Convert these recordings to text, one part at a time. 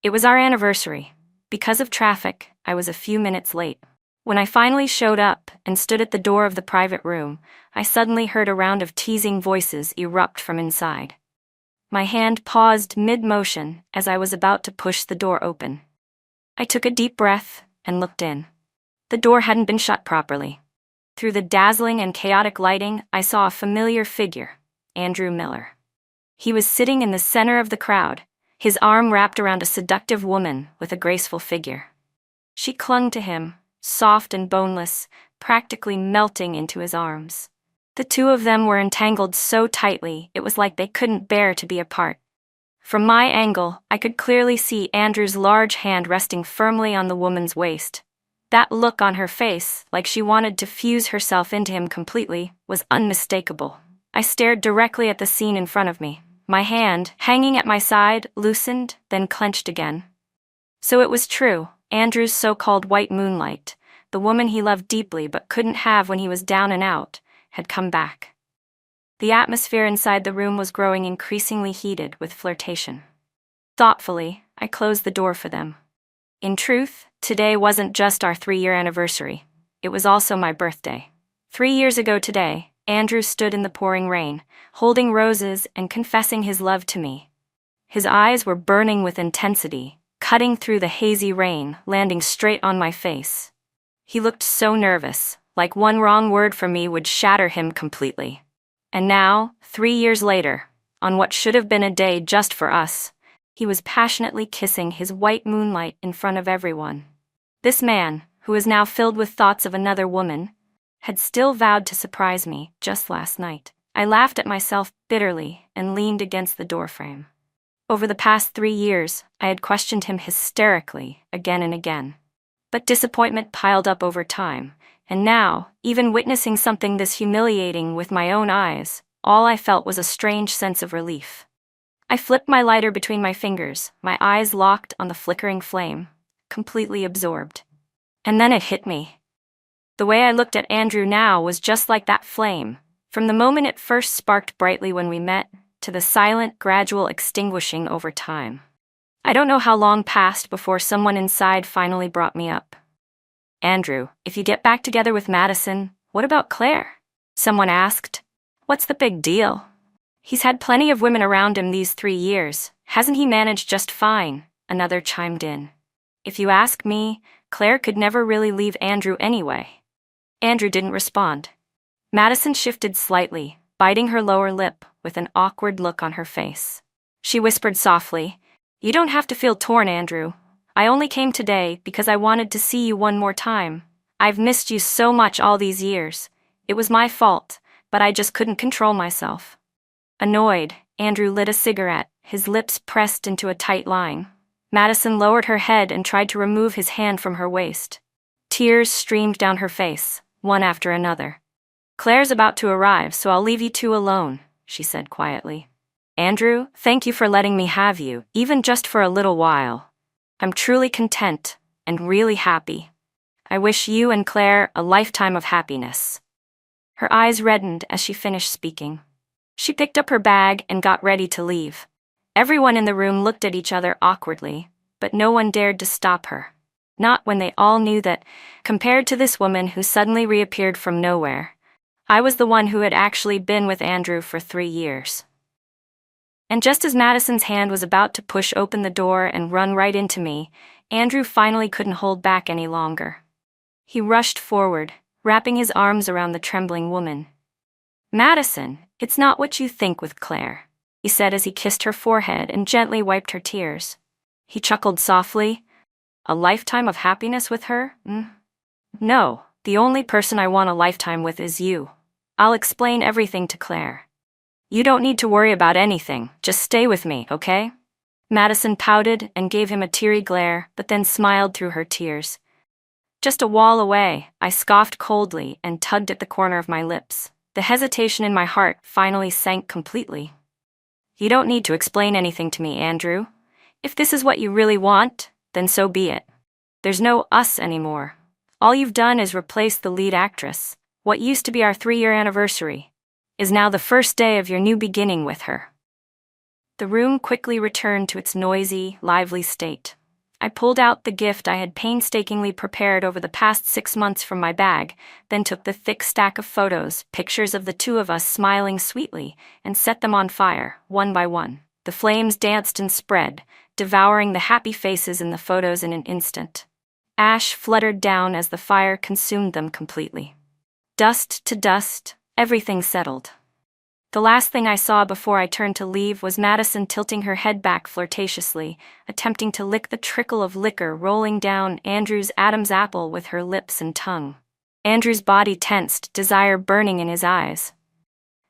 It was our anniversary. Because of traffic, I was a few minutes late. When I finally showed up and stood at the door of the private room, I suddenly heard a round of teasing voices erupt from inside. My hand paused mid-motion as I was about to push the door open. I took a deep breath and looked in. The door hadn't been shut properly. Through the dazzling and chaotic lighting, I saw a familiar figure, Andrew Miller. He was sitting in the center of the crowd, his arm wrapped around a seductive woman with a graceful figure. She clung to him, soft and boneless, practically melting into his arms. The two of them were entangled so tightly it was like they couldn't bear to be apart. From my angle, I could clearly see Andrew's large hand resting firmly on the woman's waist. That look on her face, like she wanted to fuse herself into him completely, was unmistakable. I stared directly at the scene in front of me. My hand, hanging at my side, loosened, then clenched again. So it was true. Andrew's so-called white moonlight, the woman he loved deeply but couldn't have when he was down and out, had come back. The atmosphere inside the room was growing increasingly heated with flirtation. Thoughtfully, I closed the door for them. In truth, today wasn't just our 3-year anniversary. It was also my birthday. 3 years ago today, Andrew stood in the pouring rain, holding roses and confessing his love to me. His eyes were burning with intensity, cutting through the hazy rain, landing straight on my face. He looked so nervous, like one wrong word from me would shatter him completely. And now, 3 years later, on what should have been a day just for us, he was passionately kissing his white moonlight in front of everyone. This man, who was now filled with thoughts of another woman, had still vowed to surprise me just last night. I laughed at myself bitterly and leaned against the doorframe. Over the past 3 years, I had questioned him hysterically again and again. But disappointment piled up over time, and now, even witnessing something this humiliating with my own eyes, all I felt was a strange sense of relief. I flipped my lighter between my fingers, my eyes locked on the flickering flame, completely absorbed. And then it hit me. The way I looked at Andrew now was just like that flame, from the moment it first sparked brightly when we met, to the silent, gradual extinguishing over time. I don't know how long passed before someone inside finally brought me up. "Andrew, if you get back together with Madison, what about Claire?" someone asked. "What's the big deal? He's had plenty of women around him these 3 years. Hasn't he managed just fine?" another chimed in. "If you ask me, Claire could never really leave Andrew anyway." Andrew didn't respond. Madison shifted slightly, biting her lower lip with an awkward look on her face. She whispered softly, "You don't have to feel torn, Andrew. I only came today because I wanted to see you one more time. I've missed you so much all these years. It was my fault, but I just couldn't control myself." Annoyed, Andrew lit a cigarette, his lips pressed into a tight line. Madison lowered her head and tried to remove his hand from her waist. Tears streamed down her face, one after another. "Claire's about to arrive, so I'll leave you two alone," she said quietly. "Andrew, thank you for letting me have you, even just for a little while. I'm truly content and really happy. I wish you and Claire a lifetime of happiness." Her eyes reddened as she finished speaking. She picked up her bag and got ready to leave. Everyone in the room looked at each other awkwardly, but no one dared to stop her. Not when they all knew that, compared to this woman who suddenly reappeared from nowhere, I was the one who had actually been with Andrew for 3 years. And just as Madison's hand was about to push open the door and run right into me, Andrew finally couldn't hold back any longer. He rushed forward, wrapping his arms around the trembling woman. "Madison, it's not what you think with Claire," he said as he kissed her forehead and gently wiped her tears. He chuckled softly. "A lifetime of happiness with her? No, the only person I want a lifetime with is you. I'll explain everything to Claire. You don't need to worry about anything, just stay with me, okay?" Madison pouted and gave him a teary glare, but then smiled through her tears. Just a wall away, I scoffed coldly and tugged at the corner of my lips. The hesitation in my heart finally sank completely. "You don't need to explain anything to me, Andrew. If this is what you really want, then so be it. There's no us anymore. All you've done is replace the lead actress. What used to be our 3-year anniversary is now the first day of your new beginning with her." The room quickly returned to its noisy, lively state. I pulled out the gift I had painstakingly prepared over the past 6 months from my bag, then took the thick stack of photos, pictures of the two of us smiling sweetly, and set them on fire, one by one. The flames danced and spread, devouring the happy faces in the photos in an instant. Ash fluttered down as the fire consumed them completely. Dust to dust, everything settled. The last thing I saw before I turned to leave was Madison tilting her head back flirtatiously, attempting to lick the trickle of liquor rolling down Andrew's Adam's apple with her lips and tongue. Andrew's body tensed, desire burning in his eyes.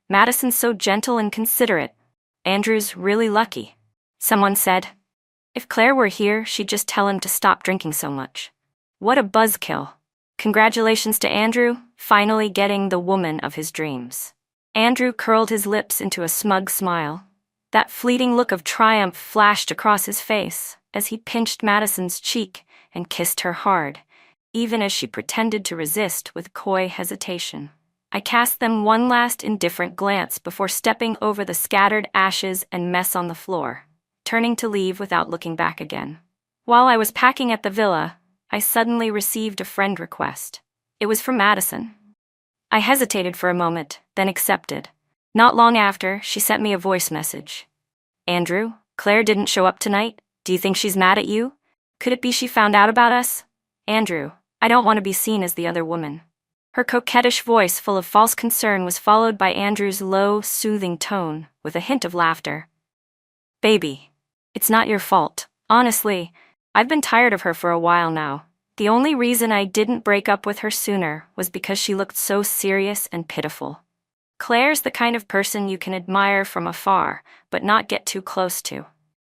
Madison's so gentle and considerate. Andrew's really lucky. Someone said. If Claire were here, she'd just tell him to stop drinking so much. What a buzzkill. Congratulations to Andrew, finally getting the woman of his dreams. Andrew curled his lips into a smug smile. That fleeting look of triumph flashed across his face as he pinched Madison's cheek and kissed her hard, even as she pretended to resist with coy hesitation. I cast them one last indifferent glance before stepping over the scattered ashes and mess on the floor, turning to leave without looking back again. While I was packing at the villa, I suddenly received a friend request. It was from Madison. I hesitated for a moment, then accepted. Not long after, she sent me a voice message. Andrew, Claire didn't show up tonight. Do you think she's mad at you? Could it be she found out about us? Andrew, I don't want to be seen as the other woman. Her coquettish voice full of false concern was followed by Andrew's low, soothing tone, with a hint of laughter. Baby, it's not your fault. Honestly, I've been tired of her for a while now. The only reason I didn't break up with her sooner was because she looked so serious and pitiful. Claire's the kind of person you can admire from afar, but not get too close to.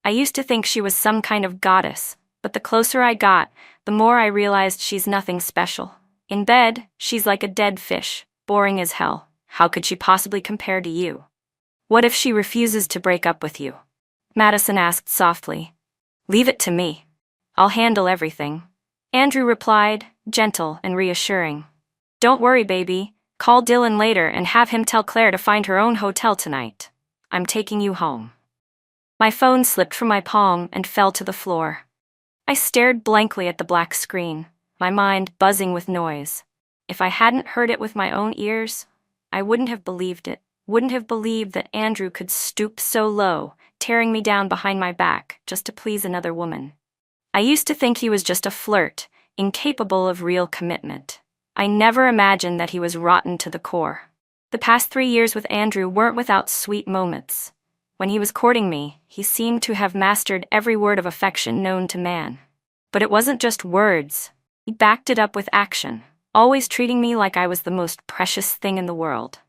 I used to think she was some kind of goddess, but the closer I got, the more I realized she's nothing special. In bed, she's like a dead fish, boring as hell. How could she possibly compare to you? What if she refuses to break up with you? Madison asked softly. Leave it to me. I'll handle everything. Andrew replied, gentle and reassuring. Don't worry, baby. Call Dylan later and have him tell Claire to find her own hotel tonight. I'm taking you home. My phone slipped from my palm and fell to the floor. I stared blankly at the black screen, my mind buzzing with noise. If I hadn't heard it with my own ears, I wouldn't have believed it. Wouldn't have believed that Andrew could stoop so low, tearing me down behind my back just to please another woman. I used to think he was just a flirt, incapable of real commitment. I never imagined that he was rotten to the core. The past 3 years with Andrew weren't without sweet moments. When he was courting me, he seemed to have mastered every word of affection known to man. But it wasn't just words. He backed it up with action, always treating me like I was the most precious thing in the world.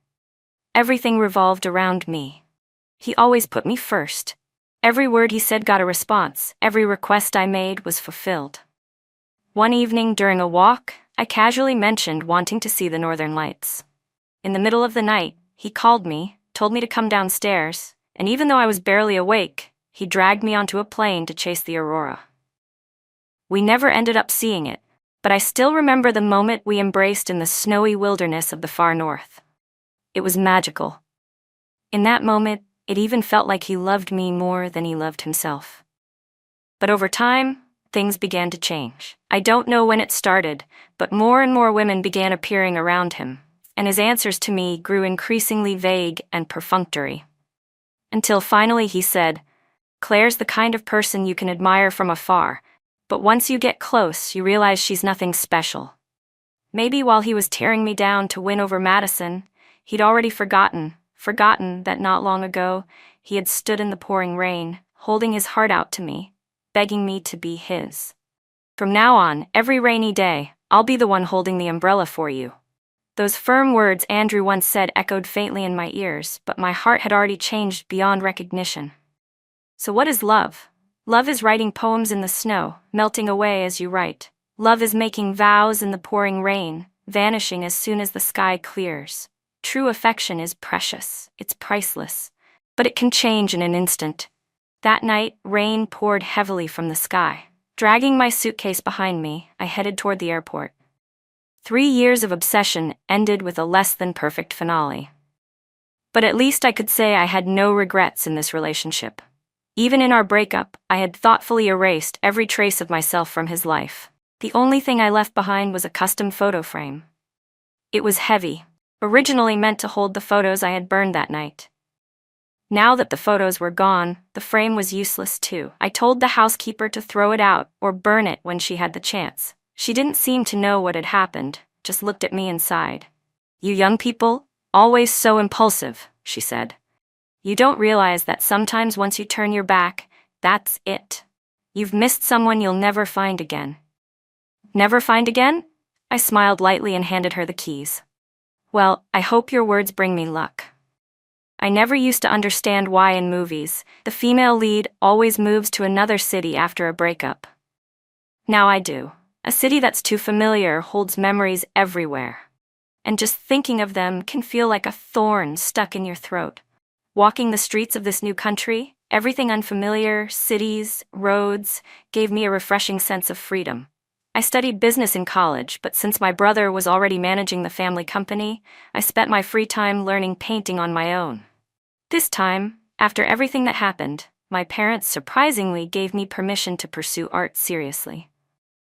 Everything revolved around me. He always put me first. Every word he said got a response. Every request I made was fulfilled. One evening during a walk, I casually mentioned wanting to see the northern lights. In the middle of the night, he called me, told me to come downstairs, and even though I was barely awake, he dragged me onto a plane to chase the aurora. We never ended up seeing it, but I still remember the moment we embraced in the snowy wilderness of the far north. It was magical. In that moment, it even felt like he loved me more than he loved himself. But over time, things began to change. I don't know when it started, but more and more women began appearing around him, and his answers to me grew increasingly vague and perfunctory. Until finally he said, Claire's the kind of person you can admire from afar, but once you get close, you realize she's nothing special. Maybe while he was tearing me down to win over Madison, he'd already forgotten that not long ago, he had stood in the pouring rain, holding his heart out to me, begging me to be his. From now on, every rainy day, I'll be the one holding the umbrella for you. Those firm words Andrew once said echoed faintly in my ears, but my heart had already changed beyond recognition. So what is love? Love is writing poems in the snow, melting away as you write. Love is making vows in the pouring rain, vanishing as soon as the sky clears. True affection is precious, it's priceless, but it can change in an instant. That night, rain poured heavily from the sky. Dragging my suitcase behind me, I headed toward the airport. 3 years of obsession ended with a less-than-perfect finale. But at least I could say I had no regrets in this relationship. Even in our breakup, I had thoughtfully erased every trace of myself from his life. The only thing I left behind was a custom photo frame. It was heavy, originally meant to hold the photos I had burned that night. Now that the photos were gone, the frame was useless too. I told the housekeeper to throw it out or burn it when she had the chance. She didn't seem to know what had happened, just looked at me and sighed. "You young people, always so impulsive," she said. "You don't realize that sometimes once you turn your back, that's it. You've missed someone you'll never find again." "Never find again?" I smiled lightly and handed her the keys. "Well, I hope your words bring me luck." I never used to understand why in movies, the female lead always moves to another city after a breakup. Now I do. A city that's too familiar holds memories everywhere. And just thinking of them can feel like a thorn stuck in your throat. Walking the streets of this new country, everything unfamiliar, cities, roads, gave me a refreshing sense of freedom. I studied business in college, but since my brother was already managing the family company, I spent my free time learning painting on my own. This time, after everything that happened, my parents surprisingly gave me permission to pursue art seriously.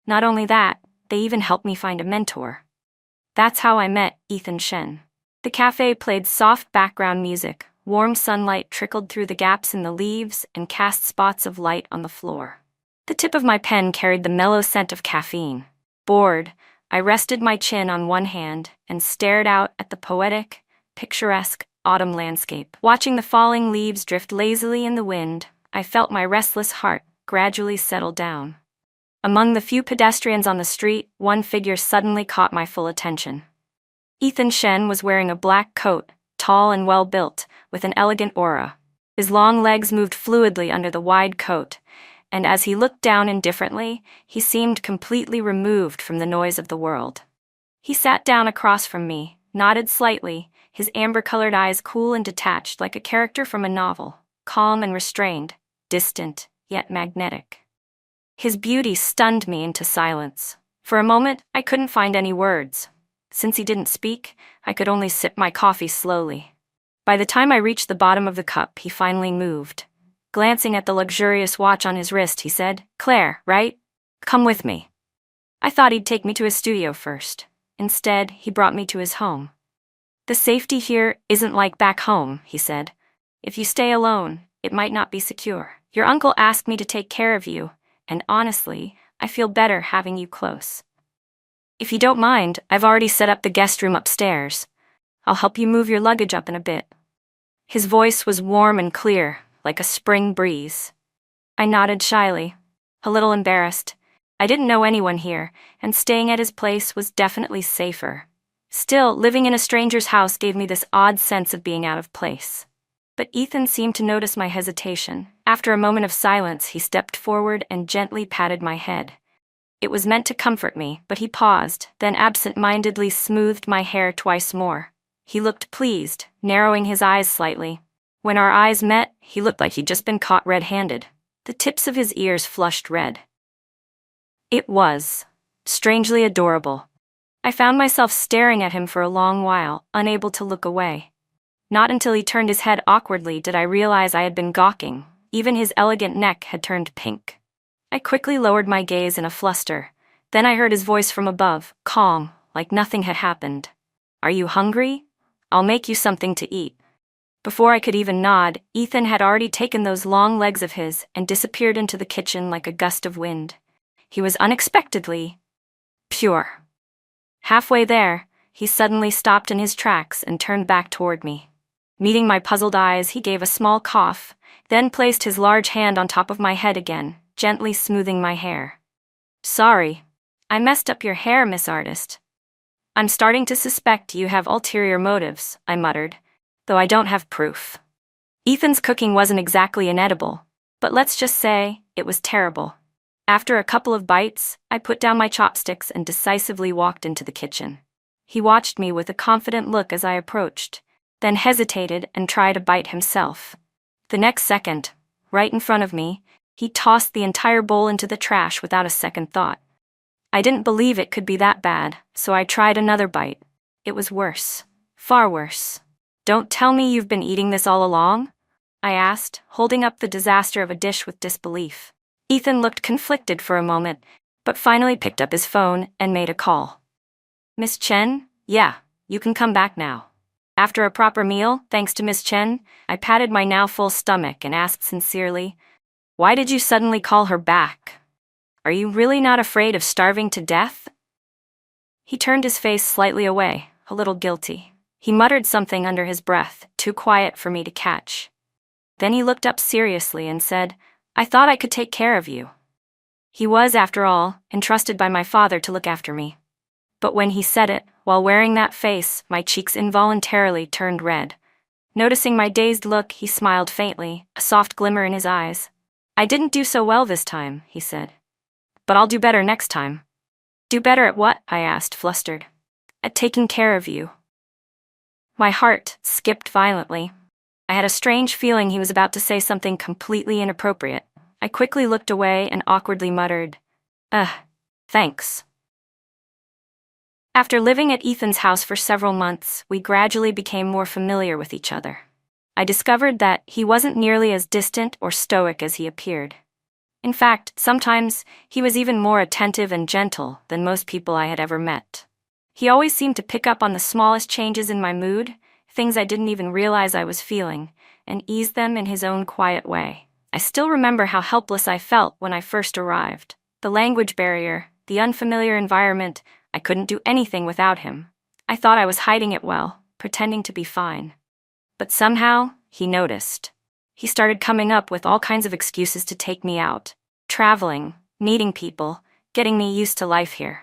Not only that, they even helped me find a mentor. That's how I met Ethan Shen. The cafe played soft background music, warm sunlight trickled through the gaps in the leaves and cast spots of light on the floor. The tip of my pen carried the mellow scent of caffeine. Bored, I rested my chin on one hand and stared out at the poetic, picturesque autumn landscape. Watching the falling leaves drift lazily in the wind, I felt my restless heart gradually settle down. Among the few pedestrians on the street, one figure suddenly caught my full attention. Ethan Shen was wearing a black coat, tall and well-built, with an elegant aura. His long legs moved fluidly under the wide coat, and as he looked down indifferently, he seemed completely removed from the noise of the world. He sat down across from me, nodded slightly, his amber-colored eyes cool and detached like a character from a novel, calm and restrained, distant, yet magnetic. His beauty stunned me into silence. For a moment, I couldn't find any words. Since he didn't speak, I could only sip my coffee slowly. By the time I reached the bottom of the cup, he finally moved. Glancing at the luxurious watch on his wrist, he said, "Claire, right? Come with me." I thought he'd take me to his studio first. Instead, he brought me to his home. "The safety here isn't like back home," he said. "If you stay alone, it might not be secure. Your uncle asked me to take care of you, and honestly, I feel better having you close. If you don't mind, I've already set up the guest room upstairs. I'll help you move your luggage up in a bit." His voice was warm and clear, like a spring breeze. I nodded shyly, a little embarrassed. I didn't know anyone here, and staying at his place was definitely safer. Still, living in a stranger's house gave me this odd sense of being out of place. But Ethan seemed to notice my hesitation. After a moment of silence, he stepped forward and gently patted my head. It was meant to comfort me, but he paused, then absent-mindedly smoothed my hair twice more. He looked pleased, narrowing his eyes slightly. When our eyes met, he looked like he'd just been caught red-handed. The tips of his ears flushed red. It was strangely adorable. I found myself staring at him for a long while, unable to look away. Not until he turned his head awkwardly did I realize I had been gawking. Even his elegant neck had turned pink. I quickly lowered my gaze in a fluster. Then I heard his voice from above, calm, like nothing had happened. "Are you hungry? I'll make you something to eat." Before I could even nod, Ethan had already taken those long legs of his and disappeared into the kitchen like a gust of wind. He was unexpectedly pure. Halfway there, he suddenly stopped in his tracks and turned back toward me. Meeting my puzzled eyes, he gave a small cough, then placed his large hand on top of my head again, gently smoothing my hair. "Sorry, I messed up your hair, Miss Artist. I'm starting to suspect you have ulterior motives," I muttered, though I don't have proof. Ethan's cooking wasn't exactly inedible, but let's just say it was terrible. After a couple of bites, I put down my chopsticks and decisively walked into the kitchen. He watched me with a confident look as I approached, then hesitated and tried a bite himself. The next second, right in front of me, he tossed the entire bowl into the trash without a second thought. I didn't believe it could be that bad, so I tried another bite. It was worse. Far worse. "Don't tell me you've been eating this all along?" I asked, holding up the disaster of a dish with disbelief. Ethan looked conflicted for a moment, but finally picked up his phone and made a call. Miss Chen? Yeah, you can come back now. After a proper meal, thanks to Miss Chen, I patted my now full stomach and asked sincerely, why did you suddenly call her back? Are you really not afraid of starving to death? He turned his face slightly away, a little guilty. He muttered something under his breath, too quiet for me to catch. Then he looked up seriously and said, I thought I could take care of you. He was, after all, entrusted by my father to look after me. But when he said it, while wearing that face, my cheeks involuntarily turned red. Noticing my dazed look, he smiled faintly, a soft glimmer in his eyes. I didn't do so well this time, he said. But I'll do better next time. Do better at what? I asked, flustered. At taking care of you. My heart skipped violently. I had a strange feeling he was about to say something completely inappropriate. I quickly looked away and awkwardly muttered, thanks. After living at Ethan's house for several months, we gradually became more familiar with each other. I discovered that he wasn't nearly as distant or stoic as he appeared. In fact, sometimes he was even more attentive and gentle than most people I had ever met. He always seemed to pick up on the smallest changes in my mood, things I didn't even realize I was feeling, and ease them in his own quiet way. I still remember how helpless I felt when I first arrived. The language barrier, the unfamiliar environment, I couldn't do anything without him. I thought I was hiding it well, pretending to be fine. But somehow, he noticed. He started coming up with all kinds of excuses to take me out. Traveling, meeting people, getting me used to life here.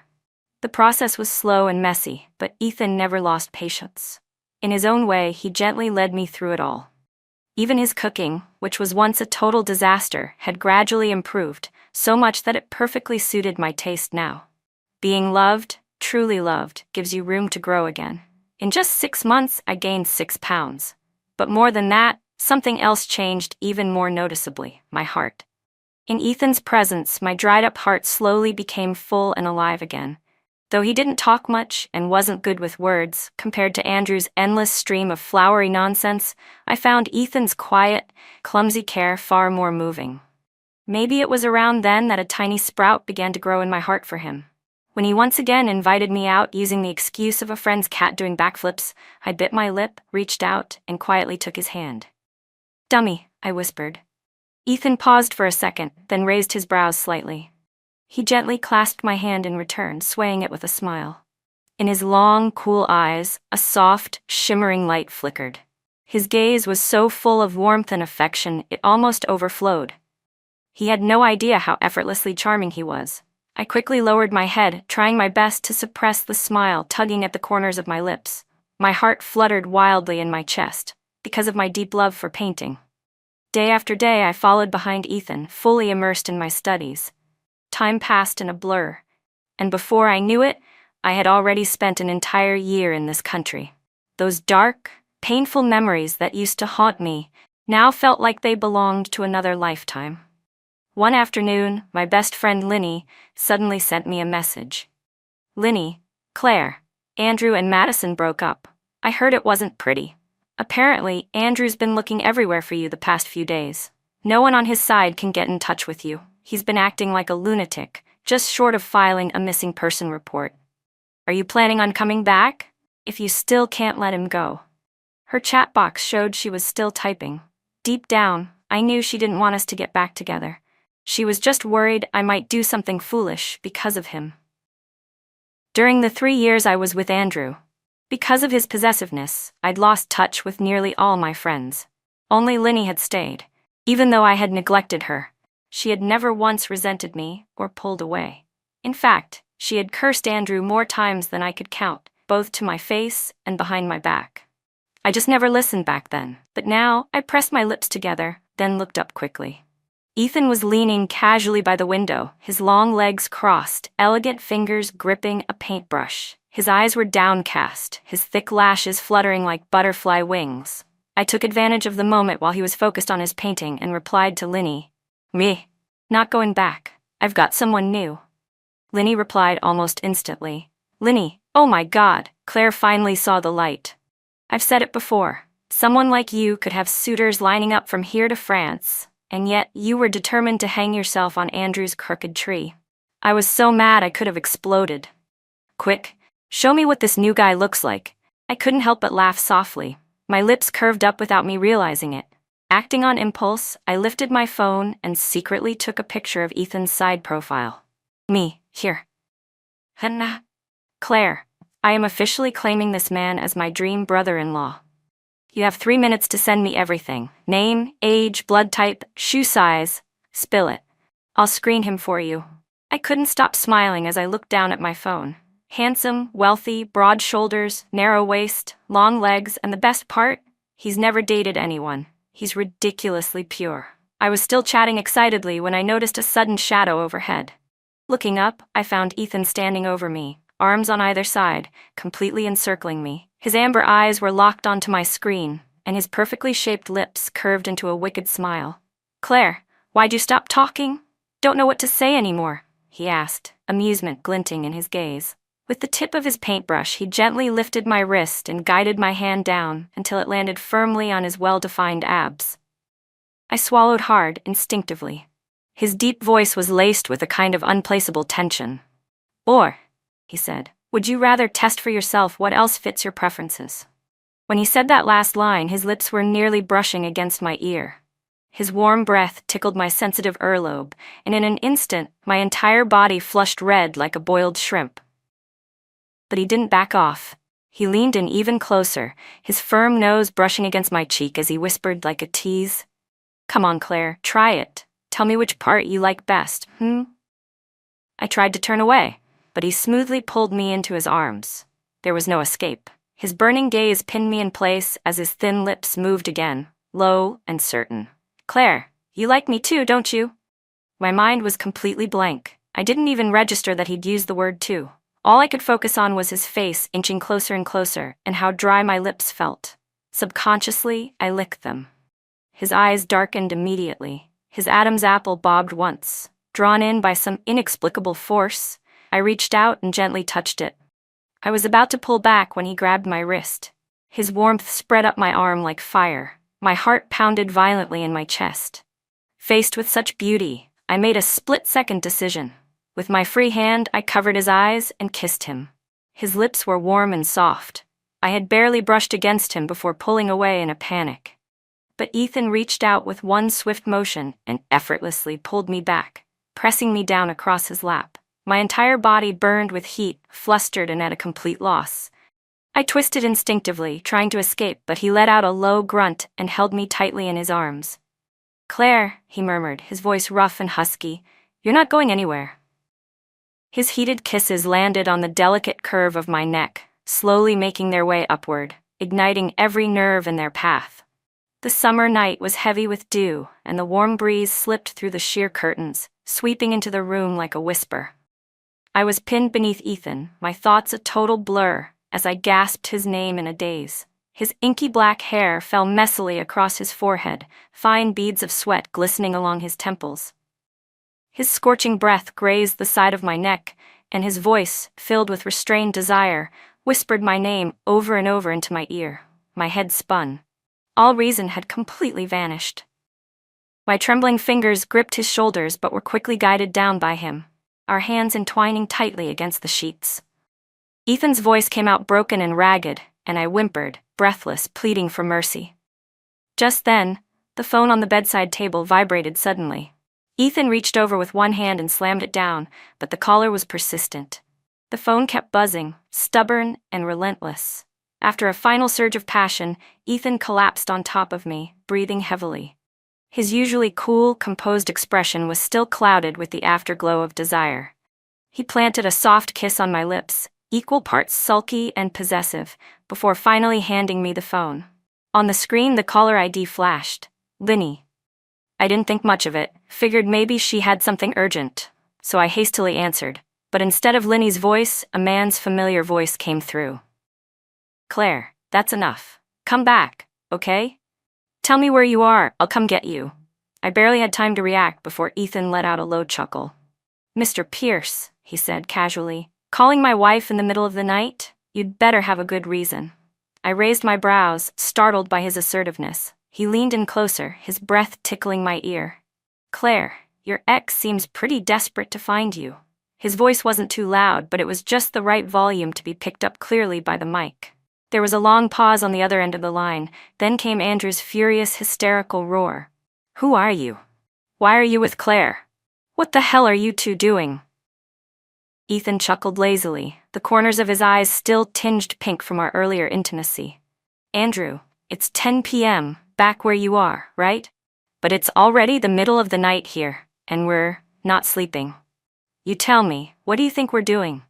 The process was slow and messy, but Ethan never lost patience. In his own way, he gently led me through it all. Even his cooking, which was once a total disaster, had gradually improved, so much that it perfectly suited my taste now. Being loved, truly loved, gives you room to grow again. In just 6 months, I gained 6 pounds. But more than that, something else changed even more noticeably, my heart. In Ethan's presence, my dried-up heart slowly became full and alive again. Though he didn't talk much and wasn't good with words, compared to Andrew's endless stream of flowery nonsense, I found Ethan's quiet, clumsy care far more moving. Maybe it was around then that a tiny sprout began to grow in my heart for him. When he once again invited me out using the excuse of a friend's cat doing backflips, I bit my lip, reached out, and quietly took his hand. Dummy, I whispered. Ethan paused for a second, then raised his brows slightly. He gently clasped my hand in return, swaying it with a smile. In his long, cool eyes, a soft, shimmering light flickered. His gaze was so full of warmth and affection, it almost overflowed. He had no idea how effortlessly charming he was. I quickly lowered my head, trying my best to suppress the smile tugging at the corners of my lips. My heart fluttered wildly in my chest, because of my deep love for painting. Day after day, I followed behind Ethan, fully immersed in my studies. Time passed in a blur, and before I knew it, I had already spent an entire year in this country. Those dark, painful memories that used to haunt me now felt like they belonged to another lifetime. One afternoon, my best friend Linny suddenly sent me a message. Linny, Claire, Andrew and Madison broke up. I heard it wasn't pretty. Apparently, Andrew's been looking everywhere for you the past few days. No one on his side can get in touch with you. He's been acting like a lunatic, just short of filing a missing person report. Are you planning on coming back? If you still can't let him go. Her chat box showed she was still typing. Deep down, I knew she didn't want us to get back together. She was just worried I might do something foolish because of him. During the 3 years I was with Andrew, because of his possessiveness, I'd lost touch with nearly all my friends. Only Linny had stayed. Even though I had neglected her, she had never once resented me or pulled away. In fact, she had cursed Andrew more times than I could count, both to my face and behind my back. I just never listened back then, but now I pressed my lips together, then looked up quickly. Ethan was leaning casually by the window, his long legs crossed, elegant fingers gripping a paintbrush. His eyes were downcast, his thick lashes fluttering like butterfly wings. I took advantage of the moment while he was focused on his painting and replied to Linny, Me. Not going back. I've got someone new. Linny replied almost instantly. Linny, oh my God, Claire finally saw the light. I've said it before. Someone like you could have suitors lining up from here to France, and yet you were determined to hang yourself on Andrew's crooked tree. I was so mad I could have exploded. Quick, show me what this new guy looks like. I couldn't help but laugh softly. My lips curved up without me realizing it. Acting on impulse, I lifted my phone and secretly took a picture of Ethan's side profile. Me, here. Hannah. Claire, I am officially claiming this man as my dream brother-in-law. You have 3 minutes to send me everything. Name, age, blood type, shoe size. Spill it. I'll screen him for you. I couldn't stop smiling as I looked down at my phone. Handsome, wealthy, broad shoulders, narrow waist, long legs, and the best part? He's never dated anyone. He's ridiculously pure. I was still chatting excitedly when I noticed a sudden shadow overhead. Looking up, I found Ethan standing over me, arms on either side, completely encircling me. His amber eyes were locked onto my screen, and his perfectly shaped lips curved into a wicked smile. Claire, why'd you stop talking? Don't know what to say anymore, he asked, amusement glinting in his gaze. With the tip of his paintbrush, he gently lifted my wrist and guided my hand down until it landed firmly on his well-defined abs. I swallowed hard, instinctively. His deep voice was laced with a kind of unplaceable tension. Or, he said, would you rather test for yourself what else fits your preferences? When he said that last line, his lips were nearly brushing against my ear. His warm breath tickled my sensitive earlobe, and in an instant, my entire body flushed red like a boiled shrimp. But he didn't back off. He leaned in even closer, his firm nose brushing against my cheek as he whispered like a tease. Come on, Claire, try it. Tell me which part you like best, I tried to turn away, but he smoothly pulled me into his arms. There was no escape. His burning gaze pinned me in place as his thin lips moved again, low and certain. Claire, you like me too, don't you? My mind was completely blank. I didn't even register that he'd used the word too. All I could focus on was his face inching closer and closer, and how dry my lips felt. Subconsciously, I licked them. His eyes darkened immediately. His Adam's apple bobbed once. Drawn in by some inexplicable force, I reached out and gently touched it. I was about to pull back when he grabbed my wrist. His warmth spread up my arm like fire. My heart pounded violently in my chest. Faced with such beauty, I made a split-second decision. With my free hand, I covered his eyes and kissed him. His lips were warm and soft. I had barely brushed against him before pulling away in a panic. But Ethan reached out with one swift motion and effortlessly pulled me back, pressing me down across his lap. My entire body burned with heat, flustered and at a complete loss. I twisted instinctively, trying to escape, but he let out a low grunt and held me tightly in his arms. Claire, he murmured, his voice rough and husky, you're not going anywhere. His heated kisses landed on the delicate curve of my neck, slowly making their way upward, igniting every nerve in their path. The summer night was heavy with dew, and the warm breeze slipped through the sheer curtains, sweeping into the room like a whisper. I was pinned beneath Ethan, my thoughts a total blur, as I gasped his name in a daze. His inky black hair fell messily across his forehead, fine beads of sweat glistening along his temples. His scorching breath grazed the side of my neck, and his voice, filled with restrained desire, whispered my name over and over into my ear. My head spun. All reason had completely vanished. My trembling fingers gripped his shoulders but were quickly guided down by him, our hands entwining tightly against the sheets. Ethan's voice came out broken and ragged, and I whimpered, breathless, pleading for mercy. Just then, the phone on the bedside table vibrated suddenly. Ethan reached over with one hand and slammed it down, but the caller was persistent. The phone kept buzzing, stubborn and relentless. After a final surge of passion, Ethan collapsed on top of me, breathing heavily. His usually cool, composed expression was still clouded with the afterglow of desire. He planted a soft kiss on my lips, equal parts sulky and possessive, before finally handing me the phone. On the screen, the caller ID flashed. Linny. I didn't think much of it, figured maybe she had something urgent, so I hastily answered. But instead of Linny's voice, a man's familiar voice came through. Claire, that's enough. Come back, okay? Tell me where you are, I'll come get you. I barely had time to react before Ethan let out a low chuckle. Mr. Pierce, he said casually, calling my wife in the middle of the night? You'd better have a good reason. I raised my brows, startled by his assertiveness. He leaned in closer, his breath tickling my ear. Claire, your ex seems pretty desperate to find you. His voice wasn't too loud, but it was just the right volume to be picked up clearly by the mic. There was a long pause on the other end of the line, then came Andrew's furious, hysterical roar. Who are you? Why are you with Claire? What the hell are you two doing? Ethan chuckled lazily, the corners of his eyes still tinged pink from our earlier intimacy. Andrew, it's 10 p.m., back where you are, right? But it's already the middle of the night here, and we're not sleeping. You tell me, what do you think we're doing?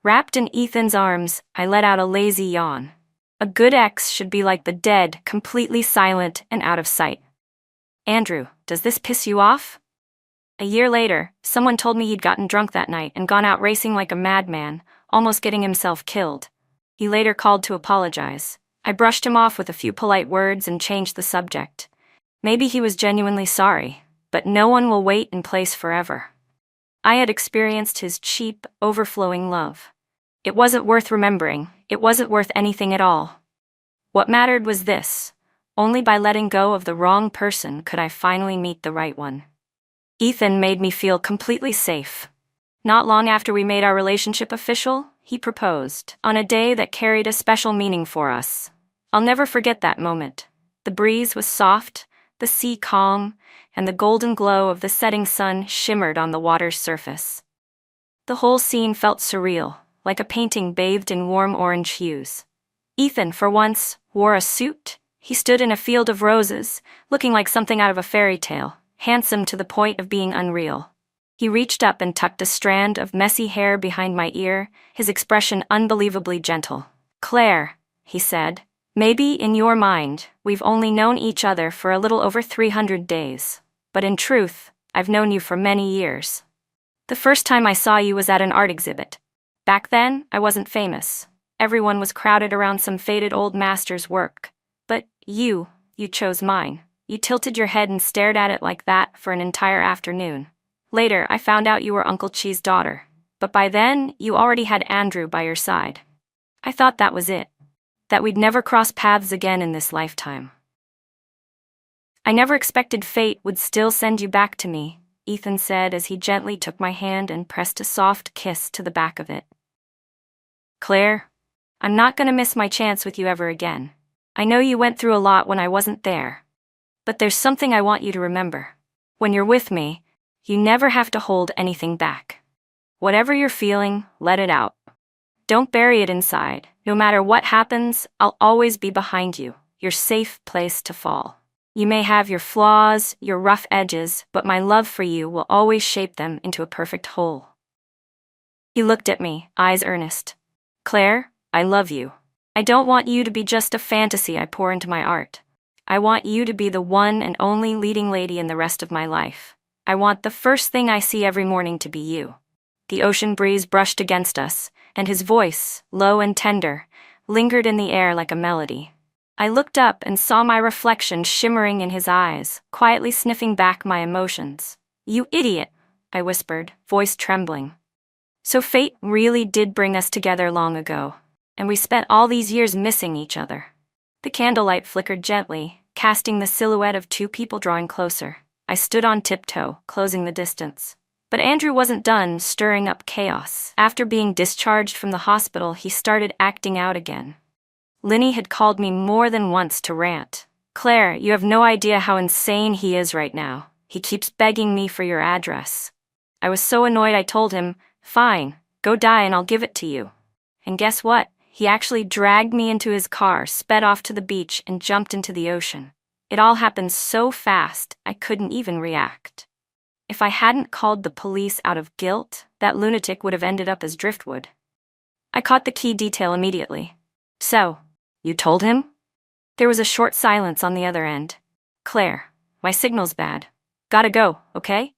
Wrapped in Ethan's arms, I let out a lazy yawn. A good ex should be like the dead, completely silent and out of sight. Andrew, does this piss you off? A year later, someone told me he'd gotten drunk that night and gone out racing like a madman, almost getting himself killed. He later called to apologize. I brushed him off with a few polite words and changed the subject. Maybe he was genuinely sorry, but no one will wait in place forever. I had experienced his cheap, overflowing love. It wasn't worth remembering. It wasn't worth anything at all. What mattered was this. Only by letting go of the wrong person could I finally meet the right one. Ethan made me feel completely safe. Not long after we made our relationship official, he proposed, on a day that carried a special meaning for us. I'll never forget that moment. The breeze was soft, the sea calm, and the golden glow of the setting sun shimmered on the water's surface. The whole scene felt surreal, like a painting bathed in warm orange hues. Ethan, for once, wore a suit. He stood in a field of roses, looking like something out of a fairy tale, handsome to the point of being unreal. He reached up and tucked a strand of messy hair behind my ear, his expression unbelievably gentle. Claire, he said, maybe in your mind, we've only known each other for a little over 300 days. But in truth, I've known you for many years. The first time I saw you was at an art exhibit. Back then, I wasn't famous. Everyone was crowded around some faded old master's work. But you chose mine. You tilted your head and stared at it like that for an entire afternoon. Later, I found out you were Uncle Chi's daughter. But by then, you already had Andrew by your side. I thought that was it. That we'd never cross paths again in this lifetime. I never expected fate would still send you back to me, Ethan said as he gently took my hand and pressed a soft kiss to the back of it. Claire, I'm not gonna miss my chance with you ever again. I know you went through a lot when I wasn't there. But there's something I want you to remember. When you're with me, you never have to hold anything back. Whatever you're feeling, let it out. Don't bury it inside. No matter what happens, I'll always be behind you, your safe place to fall. You may have your flaws, your rough edges, but my love for you will always shape them into a perfect whole. He looked at me, eyes earnest. Claire, I love you. I don't want you to be just a fantasy I pour into my art. I want you to be the one and only leading lady in the rest of my life. I want the first thing I see every morning to be you. The ocean breeze brushed against us, and his voice, low and tender, lingered in the air like a melody. I looked up and saw my reflection shimmering in his eyes, quietly sniffing back my emotions. You idiot, I whispered, voice trembling. So fate really did bring us together long ago, and we spent all these years missing each other. The candlelight flickered gently, casting the silhouette of two people drawing closer. I stood on tiptoe, closing the distance. But Andrew wasn't done stirring up chaos. After being discharged from the hospital, he started acting out again. Linny had called me more than once to rant. Claire, you have no idea how insane he is right now. He keeps begging me for your address. I was so annoyed I told him, fine, go die and I'll give it to you. And guess what? He actually dragged me into his car, sped off to the beach, and jumped into the ocean. It all happened so fast, I couldn't even react. If I hadn't called the police out of guilt, that lunatic would have ended up as driftwood. I caught the key detail immediately. So, you told him? There was a short silence on the other end. Claire, my signal's bad. Gotta go, okay?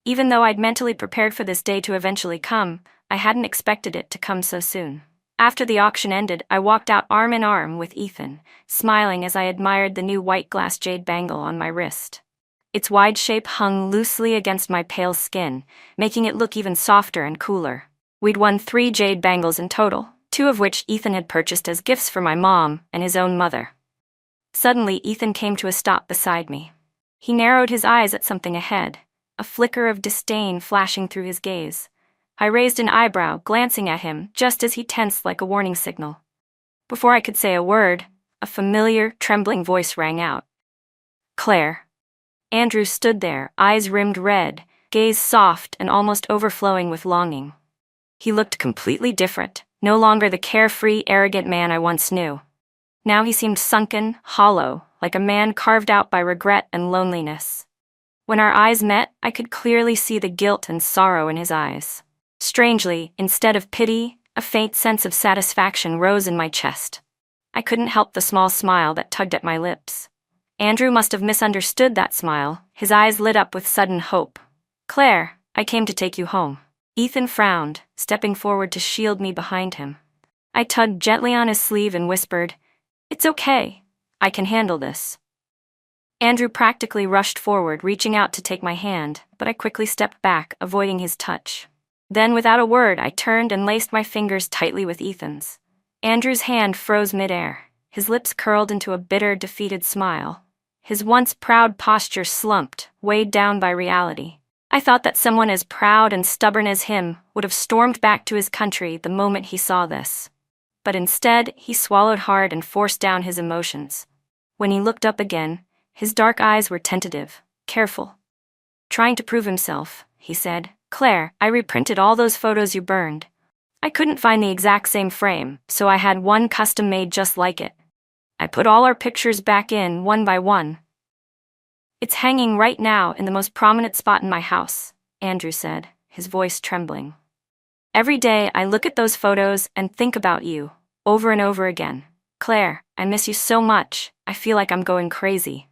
Even though I'd mentally prepared for this day to eventually come, I hadn't expected it to come so soon. After the auction ended, I walked out arm in arm with Ethan, smiling as I admired the new white glass jade bangle on my wrist. Its wide shape hung loosely against my pale skin, making it look even softer and cooler. We'd won 3 jade bangles in total, two of which Ethan had purchased as gifts for my mom and his own mother. Suddenly, Ethan came to a stop beside me. He narrowed his eyes at something ahead, a flicker of disdain flashing through his gaze. I raised an eyebrow, glancing at him just as he tensed like a warning signal. Before I could say a word, a familiar, trembling voice rang out. "Claire." Andrew stood there, eyes rimmed red, gaze soft and almost overflowing with longing. He looked completely different, no longer the carefree, arrogant man I once knew. Now he seemed sunken, hollow, like a man carved out by regret and loneliness. When our eyes met, I could clearly see the guilt and sorrow in his eyes. Strangely, instead of pity, a faint sense of satisfaction rose in my chest. I couldn't help the small smile that tugged at my lips. Andrew must have misunderstood that smile. His eyes lit up with sudden hope. "Claire, I came to take you home." Ethan frowned, stepping forward to shield me behind him. I tugged gently on his sleeve and whispered, "It's okay. I can handle this." Andrew practically rushed forward, reaching out to take my hand, but I quickly stepped back, avoiding his touch. Then, without a word, I turned and laced my fingers tightly with Ethan's. Andrew's hand froze midair. His lips curled into a bitter, defeated smile. His once proud posture slumped, weighed down by reality. I thought that someone as proud and stubborn as him would have stormed back to his country the moment he saw this. But instead, he swallowed hard and forced down his emotions. When he looked up again, his dark eyes were tentative, careful. "Trying to prove himself," he said. "Claire, I reprinted all those photos you burned. I couldn't find the exact same frame, so I had one custom made just like it. I put all our pictures back in, one by one. It's hanging right now in the most prominent spot in my house," Andrew said, his voice trembling. "Every day I look at those photos and think about you, over and over again. Claire, I miss you so much, I feel like I'm going crazy.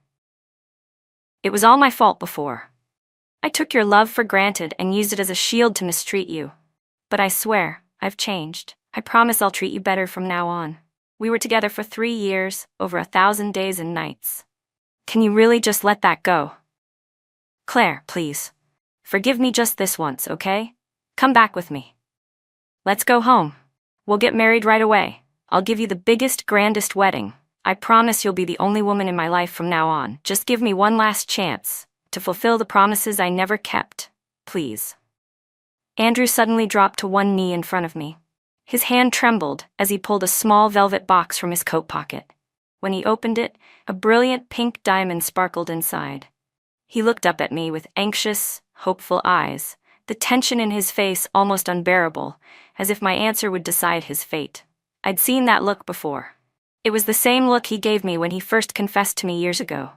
It was all my fault before. I took your love for granted and used it as a shield to mistreat you. But I swear, I've changed. I promise I'll treat you better from now on. We were together for 3 years, over 1,000 days and nights. Can you really just let that go? Claire, please. Forgive me just this once, okay? Come back with me. Let's go home. We'll get married right away. I'll give you the biggest, grandest wedding. I promise you'll be the only woman in my life from now on. Just give me one last chance to fulfill the promises I never kept, please." Andrew suddenly dropped to one knee in front of me. His hand trembled as he pulled a small velvet box from his coat pocket. When he opened it, a brilliant pink diamond sparkled inside. He looked up at me with anxious, hopeful eyes, the tension in his face almost unbearable, as if my answer would decide his fate. I'd seen that look before. It was the same look he gave me when he first confessed to me years ago.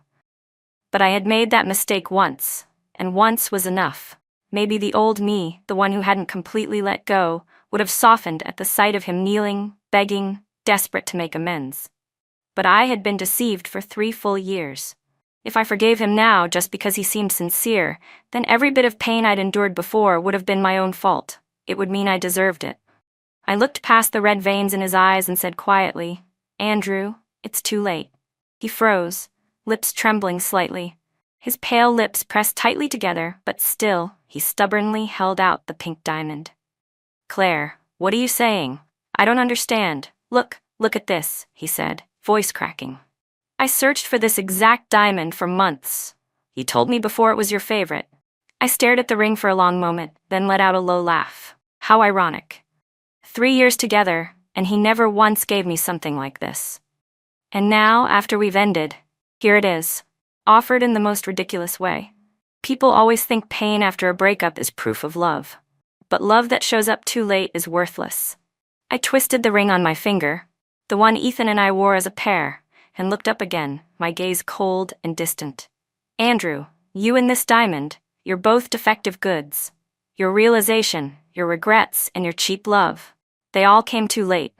But I had made that mistake once, and once was enough. Maybe the old me, the one who hadn't completely let go, would have softened at the sight of him kneeling, begging, desperate to make amends. But I had been deceived for 3 full years. If I forgave him now just because he seemed sincere, then every bit of pain I'd endured before would have been my own fault. It would mean I deserved it. I looked past the red veins in his eyes and said quietly, "Andrew, it's too late." He froze, lips trembling slightly. His pale lips pressed tightly together, but still, he stubbornly held out the pink diamond. "Claire, what are you saying? I don't understand. Look at this," he said, voice cracking. "I searched for this exact diamond for months. You told me before it was your favorite." I stared at the ring for a long moment, then let out a low laugh. How ironic. 3 years together, and he never once gave me something like this. And now, after we've ended, here it is, offered in the most ridiculous way. People always think pain after a breakup is proof of love. But love that shows up too late is worthless. I twisted the ring on my finger, the one Ethan and I wore as a pair, and looked up again, my gaze cold and distant. "Andrew, you and this diamond, you're both defective goods. Your realization, your regrets, and your cheap love, they all came too late.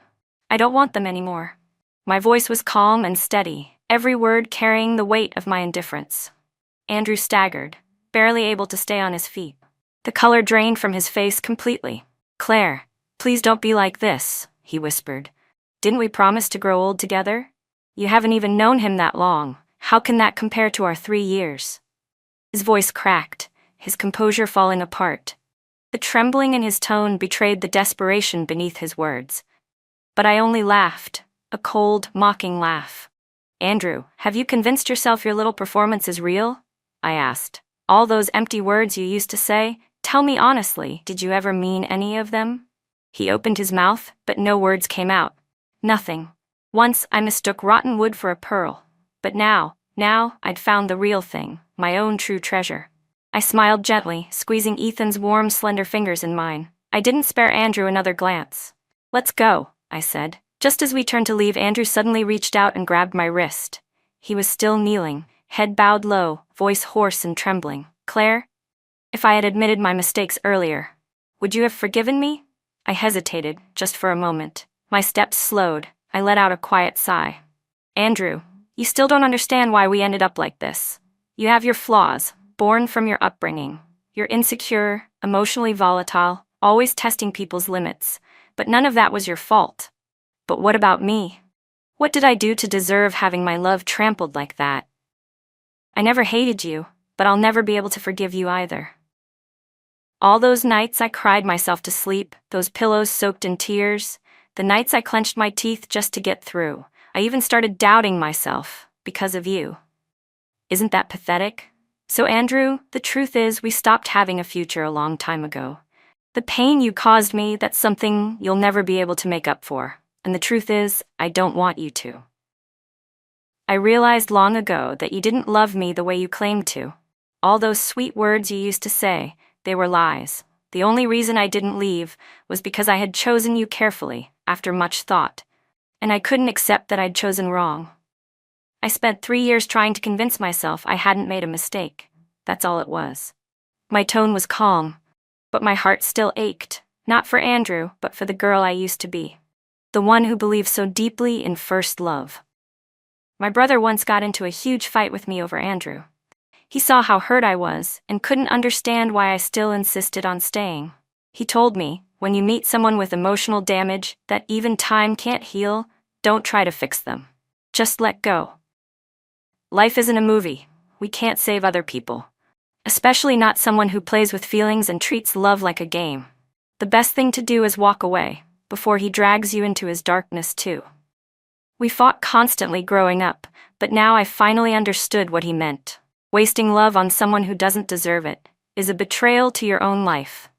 I don't want them anymore." My voice was calm and steady, every word carrying the weight of my indifference. Andrew staggered, barely able to stay on his feet. The color drained from his face completely. "Claire, please don't be like this," he whispered. "Didn't we promise to grow old together? You haven't even known him that long. How can that compare to our 3 years? His voice cracked, his composure falling apart. The trembling in his tone betrayed the desperation beneath his words. But I only laughed, a cold, mocking laugh. Andrew, have you convinced yourself your little performance is real? I asked. All those empty words you used to say, tell me honestly, did you ever mean any of them? He opened his mouth, but no words came out. Nothing. Once I mistook rotten wood for a pearl. But now I'd found the real thing, my own true treasure. I smiled gently, squeezing Ethan's warm, slender fingers in mine. I didn't spare Andrew another glance. Let's go, I said. Just as we turned to leave, Andrew suddenly reached out and grabbed my wrist. He was still kneeling, head bowed low, voice hoarse and trembling. Claire, if I had admitted my mistakes earlier, would you have forgiven me? I hesitated, just for a moment. My steps slowed. I let out a quiet sigh. Andrew, you still don't understand why we ended up like this. You have your flaws, born from your upbringing. You're insecure, emotionally volatile, always testing people's limits. But none of that was your fault. But what about me? What did I do to deserve having my love trampled like that? I never hated you, but I'll never be able to forgive you either. All those nights I cried myself to sleep, those pillows soaked in tears, the nights I clenched my teeth just to get through. I even started doubting myself, because of you. Isn't that pathetic? So Andrew, the truth is we stopped having a future a long time ago. The pain you caused me, that's something you'll never be able to make up for. And the truth is, I don't want you to. I realized long ago that you didn't love me the way you claimed to. All those sweet words you used to say, they were lies. The only reason I didn't leave was because I had chosen you carefully, after much thought. And I couldn't accept that I'd chosen wrong. I spent 3 years trying to convince myself I hadn't made a mistake. That's all it was. My tone was calm, but my heart still ached, not for Andrew, but for the girl I used to be. The one who believed so deeply in first love. My brother once got into a huge fight with me over Andrew. He saw how hurt I was and couldn't understand why I still insisted on staying. He told me, when you meet someone with emotional damage that even time can't heal, don't try to fix them. Just let go. Life isn't a movie. We can't save other people. Especially not someone who plays with feelings and treats love like a game. The best thing to do is walk away, before he drags you into his darkness too. We fought constantly growing up, but now I finally understood what he meant. Wasting love on someone who doesn't deserve it is a betrayal to your own life.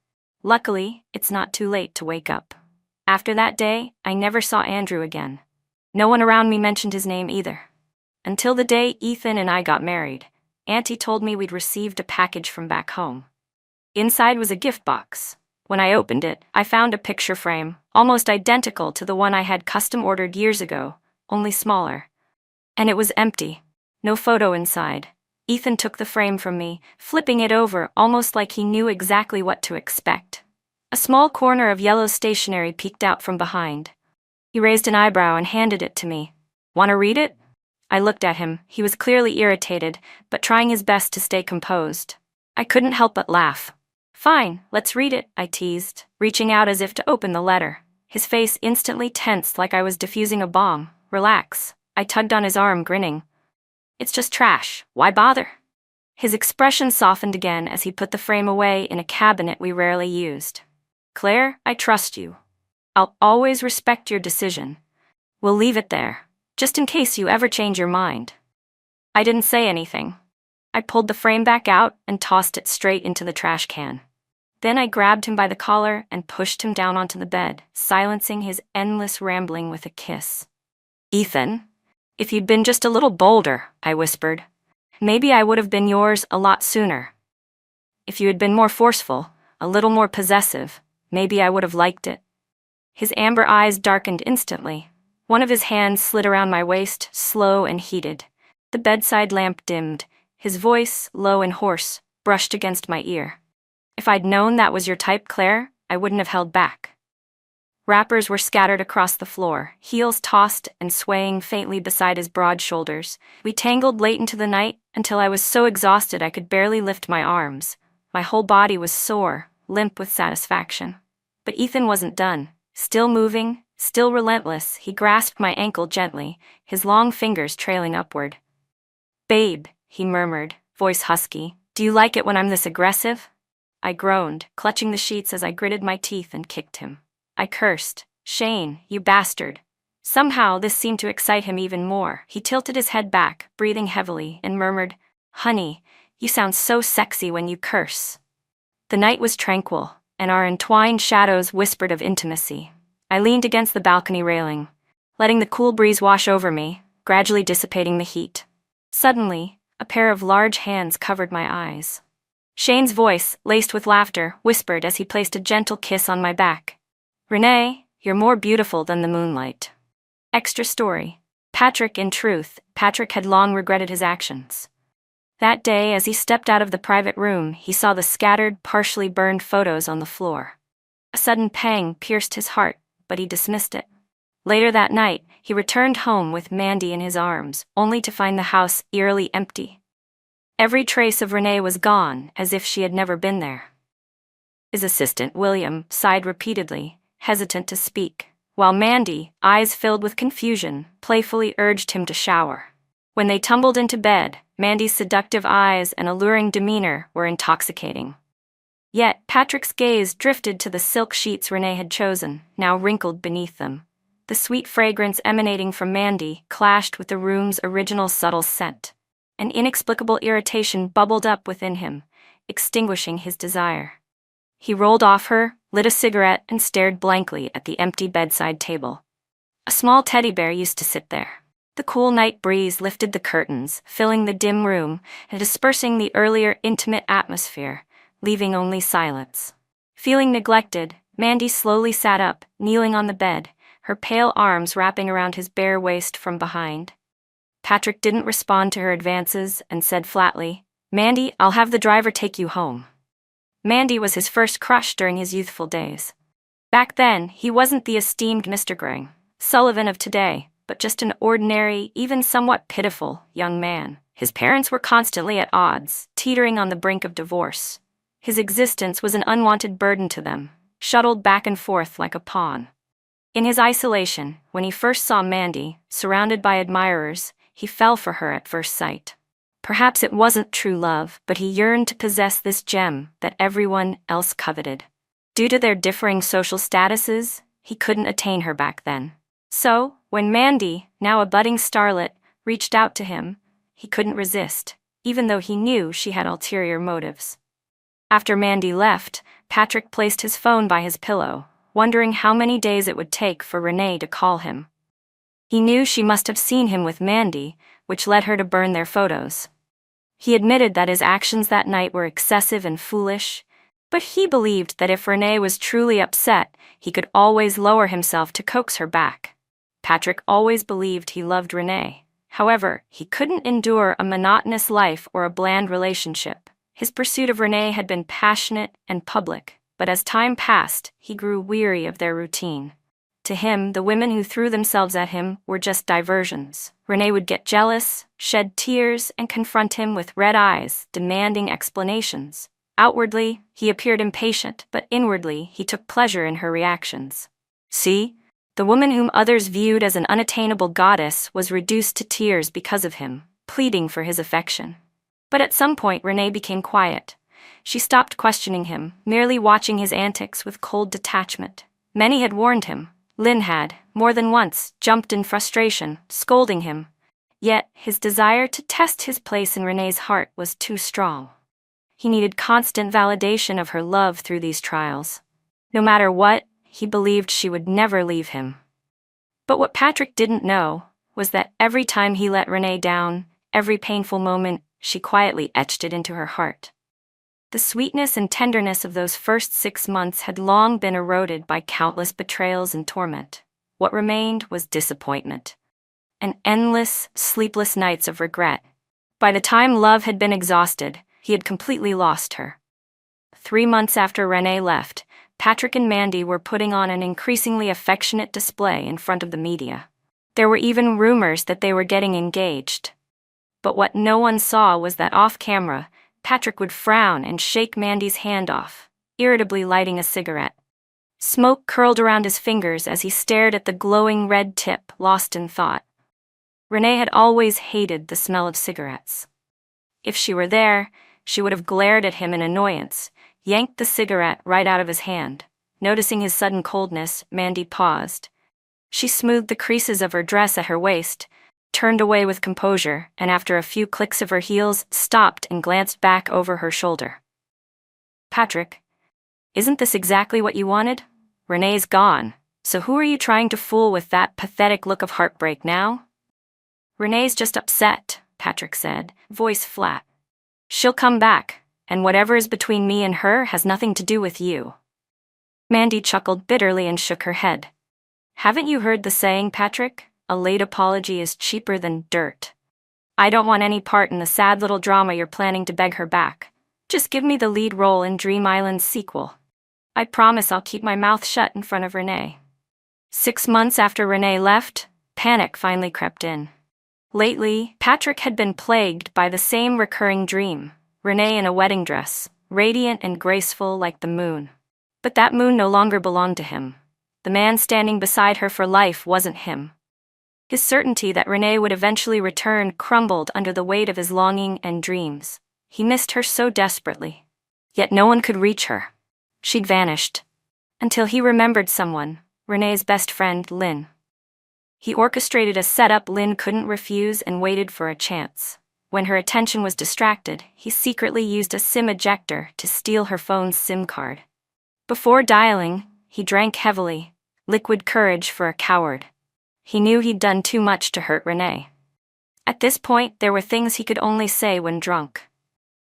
Luckily, it's not too late to wake up. After that day, I never saw Andrew again. No one around me mentioned his name either. Until the day Ethan and I got married, Auntie told me we'd received a package from back home. Inside was a gift box. When I opened it, I found a picture frame, almost identical to the one I had custom ordered years ago, only smaller. And it was empty. No photo inside. Ethan took the frame from me, flipping it over almost like he knew exactly what to expect. A small corner of yellow stationery peeked out from behind. He raised an eyebrow and handed it to me. Want to read it? I looked at him. He was clearly irritated, but trying his best to stay composed. I couldn't help but laugh. Fine, let's read it, I teased, reaching out as if to open the letter. His face instantly tensed like I was defusing a bomb. Relax. I tugged on his arm, grinning. It's just trash. Why bother? His expression softened again as he put the frame away in a cabinet we rarely used. Claire, I trust you. I'll always respect your decision. We'll leave it there, just in case you ever change your mind. I didn't say anything. I pulled the frame back out and tossed it straight into the trash can. Then I grabbed him by the collar and pushed him down onto the bed, silencing his endless rambling with a kiss. Ethan, if you'd been just a little bolder, I whispered, maybe I would have been yours a lot sooner. If you had been more forceful, a little more possessive, maybe I would have liked it. His amber eyes darkened instantly. One of his hands slid around my waist, slow and heated. The bedside lamp dimmed. His voice, low and hoarse, brushed against my ear. If I'd known that was your type, Claire, I wouldn't have held back. Wrappers were scattered across the floor, heels tossed and swaying faintly beside his broad shoulders. We tangled late into the night until I was so exhausted I could barely lift my arms. My whole body was sore, limp with satisfaction. But Ethan wasn't done. Still moving, still relentless, he grasped my ankle gently, his long fingers trailing upward. Babe, he murmured, voice husky, do you like it when I'm this aggressive? I groaned, clutching the sheets as I gritted my teeth and kicked him. I cursed, "Shane, you bastard." Somehow this seemed to excite him even more. He tilted his head back, breathing heavily, and murmured, "Honey, you sound so sexy when you curse." The night was tranquil, and our entwined shadows whispered of intimacy. I leaned against the balcony railing, letting the cool breeze wash over me, gradually dissipating the heat. Suddenly, a pair of large hands covered my eyes. Shane's voice, laced with laughter, whispered as he placed a gentle kiss on my back. "Renee, you're more beautiful than the moonlight." Extra story. In truth, Patrick had long regretted his actions. That day, as he stepped out of the private room, he saw the scattered, partially burned photos on the floor. A sudden pang pierced his heart, but he dismissed it. Later that night, he returned home with Mandy in his arms, only to find the house eerily empty. Every trace of Renee was gone, as if she had never been there. His assistant, William, sighed repeatedly, hesitant to speak, while Mandy, eyes filled with confusion, playfully urged him to shower. When they tumbled into bed, Mandy's seductive eyes and alluring demeanor were intoxicating. Yet Patrick's gaze drifted to the silk sheets Renee had chosen, now wrinkled beneath them. The sweet fragrance emanating from Mandy clashed with the room's original subtle scent. An inexplicable irritation bubbled up within him, extinguishing his desire. He rolled off her, lit a cigarette, and stared blankly at the empty bedside table. A small teddy bear used to sit there. The cool night breeze lifted the curtains, filling the dim room and dispersing the earlier intimate atmosphere, leaving only silence. Feeling neglected, Mandy slowly sat up, kneeling on the bed, her pale arms wrapping around his bare waist from behind. Patrick didn't respond to her advances and said flatly, "Mandy, I'll have the driver take you home." Mandy was his first crush during his youthful days. Back then, he wasn't the esteemed Mr. Gray, Sullivan of today, but just an ordinary, even somewhat pitiful, young man. His parents were constantly at odds, teetering on the brink of divorce. His existence was an unwanted burden to them, shuttled back and forth like a pawn. In his isolation, when he first saw Mandy, surrounded by admirers, he fell for her at first sight. Perhaps it wasn't true love, but he yearned to possess this gem that everyone else coveted. Due to their differing social statuses, he couldn't attain her back then. So, when Mandy, now a budding starlet, reached out to him, he couldn't resist, even though he knew she had ulterior motives. After Mandy left, Patrick placed his phone by his pillow, wondering how many days it would take for Renee to call him. He knew she must have seen him with Mandy, which led her to burn their photos. He admitted that his actions that night were excessive and foolish, but he believed that if Renee was truly upset, he could always lower himself to coax her back. Patrick always believed he loved Renee. However, he couldn't endure a monotonous life or a bland relationship. His pursuit of Renee had been passionate and public, but as time passed, he grew weary of their routine. To him, the women who threw themselves at him were just diversions. Renee would get jealous, shed tears, and confront him with red eyes, demanding explanations. Outwardly, he appeared impatient, but inwardly, he took pleasure in her reactions. See? The woman whom others viewed as an unattainable goddess was reduced to tears because of him, pleading for his affection. But at some point, Renee became quiet. She stopped questioning him, merely watching his antics with cold detachment. Many had warned him. Lynn had, more than once, jumped in frustration, scolding him. Yet, his desire to test his place in Renee's heart was too strong. He needed constant validation of her love through these trials. No matter what, he believed she would never leave him. But what Patrick didn't know was that every time he let Renee down, every painful moment, she quietly etched it into her heart. The sweetness and tenderness of those first 6 months had long been eroded by countless betrayals and torment. What remained was disappointment, and endless, sleepless nights of regret. By the time love had been exhausted, he had completely lost her. 3 months after Renee left, Patrick and Mandy were putting on an increasingly affectionate display in front of the media. There were even rumors that they were getting engaged. But what no one saw was that off-camera, Patrick would frown and shake Mandy's hand off, irritably lighting a cigarette. Smoke curled around his fingers as he stared at the glowing red tip, lost in thought. Renee had always hated the smell of cigarettes. If she were there, she would have glared at him in annoyance, yanked the cigarette right out of his hand. Noticing his sudden coldness, Mandy paused. She smoothed the creases of her dress at her waist, turned away with composure, and after a few clicks of her heels, stopped and glanced back over her shoulder. Patrick, isn't this exactly what you wanted? Renee's gone, so who are you trying to fool with that pathetic look of heartbreak now? Renee's just upset, Patrick said, voice flat. She'll come back, and whatever is between me and her has nothing to do with you. Mandy chuckled bitterly and shook her head. Haven't you heard the saying, Patrick? A late apology is cheaper than dirt. I don't want any part in the sad little drama you're planning to beg her back. Just give me the lead role in Dream Island's sequel. I promise I'll keep my mouth shut in front of Renee. 6 months after Renee left, panic finally crept in. Lately, Patrick had been plagued by the same recurring dream, Renee in a wedding dress, radiant and graceful like the moon. But that moon no longer belonged to him. The man standing beside her for life wasn't him. His certainty that Renee would eventually return crumbled under the weight of his longing and dreams. He missed her so desperately. Yet no one could reach her. She'd vanished. Until he remembered someone, Renee's best friend, Lynn. He orchestrated a setup Lynn couldn't refuse and waited for a chance. When her attention was distracted, he secretly used a SIM ejector to steal her phone's SIM card. Before dialing, he drank heavily, liquid courage for a coward. He knew he'd done too much to hurt Renee. At this point, there were things he could only say when drunk.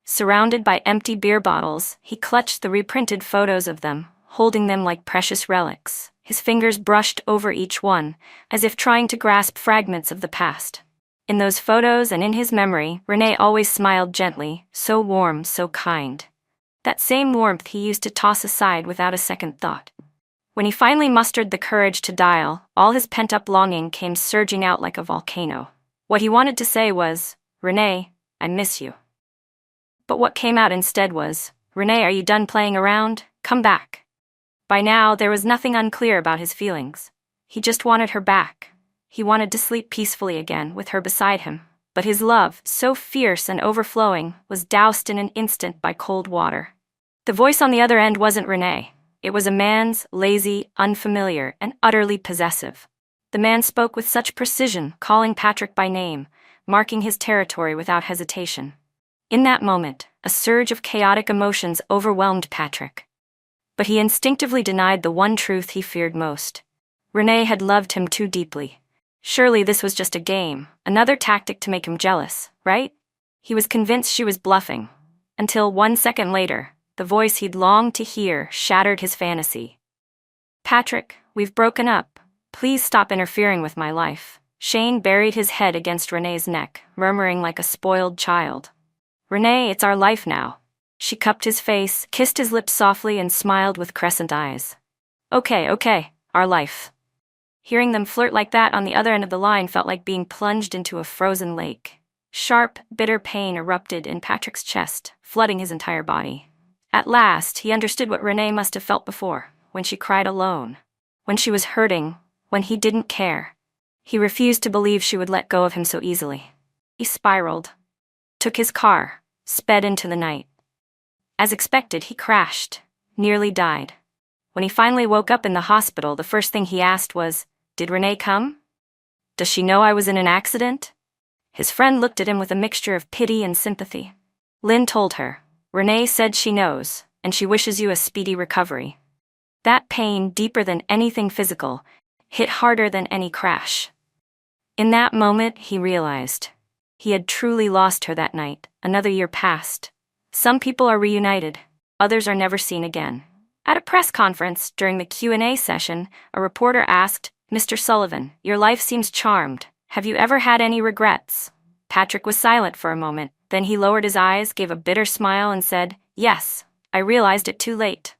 Surrounded by empty beer bottles, he clutched the reprinted photos of them, holding them like precious relics. His fingers brushed over each one, as if trying to grasp fragments of the past. In those photos and in his memory, Renee always smiled gently, so warm, so kind. That same warmth he used to toss aside without a second thought. When he finally mustered the courage to dial, all his pent-up longing came surging out like a volcano. What he wanted to say was, "Renee, I miss you." But what came out instead was, "Renee, are you done playing around? Come back." By now, there was nothing unclear about his feelings. He just wanted her back. He wanted to sleep peacefully again, with her beside him. But his love, so fierce and overflowing, was doused in an instant by cold water. The voice on the other end wasn't Renee. It was a man's, lazy, unfamiliar, and utterly possessive. The man spoke with such precision, calling Patrick by name, marking his territory without hesitation. In that moment, a surge of chaotic emotions overwhelmed Patrick. But he instinctively denied the one truth he feared most. Renee had loved him too deeply. Surely this was just a game, another tactic to make him jealous, right? He was convinced she was bluffing. Until 1 second later, the voice he'd longed to hear shattered his fantasy. "Patrick, we've broken up. Please stop interfering with my life." Shane buried his head against Renee's neck, murmuring like a spoiled child. "Renee, it's our life now." She cupped his face, kissed his lips softly, and smiled with crescent eyes. Okay, our life." Hearing them flirt like that on the other end of the line felt like being plunged into a frozen lake. Sharp, bitter pain erupted in Patrick's chest, flooding his entire body. At last, he understood what Renee must have felt before, when she cried alone. When she was hurting, when he didn't care. He refused to believe she would let go of him so easily. He spiraled, took his car, sped into the night. As expected, he crashed, nearly died. When he finally woke up in the hospital, the first thing he asked was, "Did Renee come? Does she know I was in an accident?" His friend looked at him with a mixture of pity and sympathy. Lynn told her, "Renee said she knows, and she wishes you a speedy recovery." That pain, deeper than anything physical, hit harder than any crash. In that moment, he realized. He had truly lost her that night. Another year passed. Some people are reunited, others are never seen again. At a press conference, during the Q&A session, a reporter asked, "Mr. Sullivan, your life seems charmed. Have you ever had any regrets?" Patrick was silent for a moment. Then he lowered his eyes, gave a bitter smile, and said, "Yes, I realized it too late."